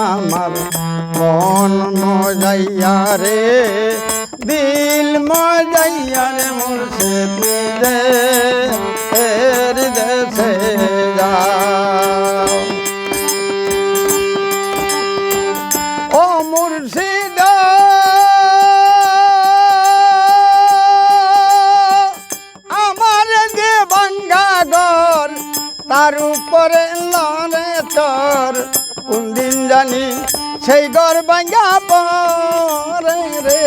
আমার মন মজাইয়া রে দিল মজাইয়া রে মুর্শিদ নিজের দেশে যাও ও মুর্শিদ আমার যে ভাঙ্গা ঘর তার উপরে লড়ে তোর কোন দিন জানি সেই ঘর ভাঙ্গা পরে রে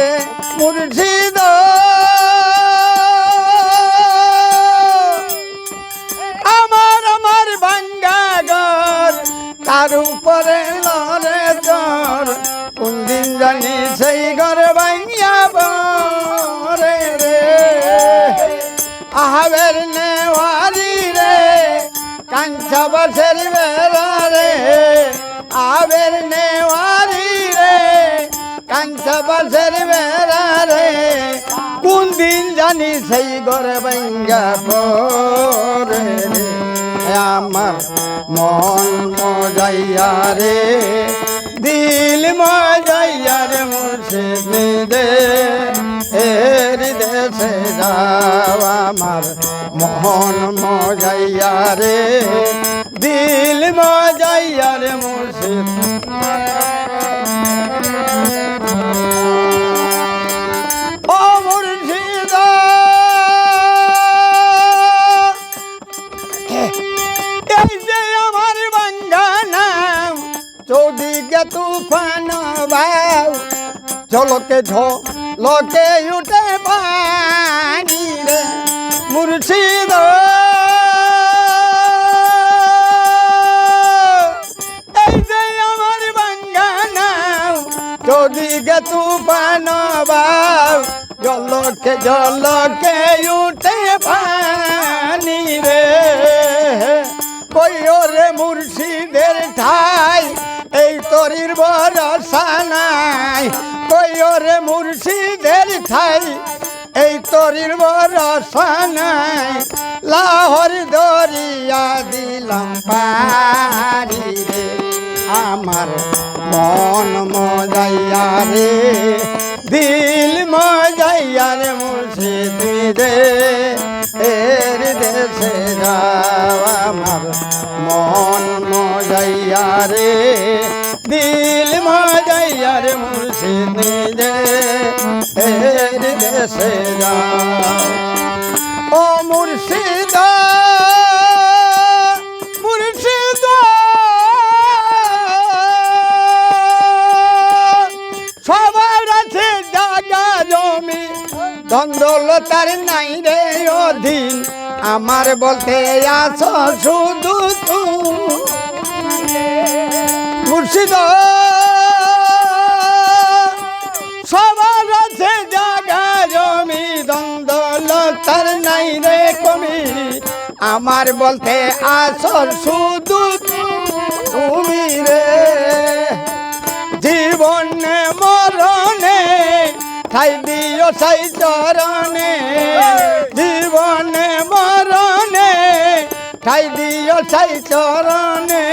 মুর্শিদ আমার ভাঙ্গা ঘর তার উপরে লড়ে তোর কোন দিন জানি সেই ঘর ভাঙ্গা পরে রে আহাবের নেওয়ারি রে কাঞ্চা বসের বেড়া রে আবের নেওয়ারি রে কাঞ্চা বসের বেড়া রে কোন দিন জানি সেই ঘরে ভাঙ্গা পরে রে আমার মন মজাইয়া রে দিল মজাইয়া রে মুর্শিদ নিজের দেশে যাও আমার মন মজাইয়া রে দিল মজাইয়া রে মুর্শিদ ও মুর্শিদ এই যে আমার ভাঙ্গা নাম চৌদিকে তুফান বাউ ঝলকে ঝলকে উঠে পানি রে মুর্শিদ এই যে আমার ভাঙ্গা নাম চৌদিকে তুফান বাউ ঝলকে উঠে পানি রে কইও রে মুর্শিদের ঠাই এই তরির ভরসা নাই কইও রে মুর্শিদের ঠাই এই তরির ভরসা নাই লাহোর দরিয়া দিলাম পারি রে আমার মন মজাইয়া রে দিল মজাইয়া রে মুর্শিদ এর দেশে যাও আমার মন মজাইয়া রে দিল মজাইয়া রে মুর্শিদ এর দেশে যাও ও মুর্শিদ মুর্শিদ সবার আছে জায়গা জমি ধন্দলতার নাই রে অধীন আমার বলতে আছো শুধু মুর্শিদ সবার আছে জায়গা জমি ধন্দলতার নাই রে কমি আমার বলতে আছো শুধু তুমি রে জীবনে মরণে ঠাই দিও সাই চরণে জীবনে মরণে ঠাই দিও সাই চরণে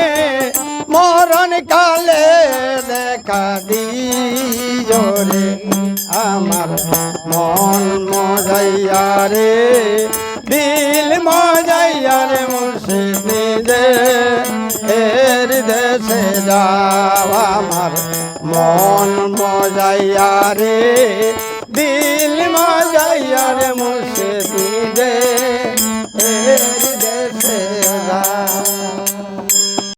মরণ কালে দেখা দিও রে আমার মন মজাইয়া রে দিল মজাইয়া রে মুর্শিদ এর দেশে যাও আমার মন মজাইয়া রে দিল মজাইয়া রে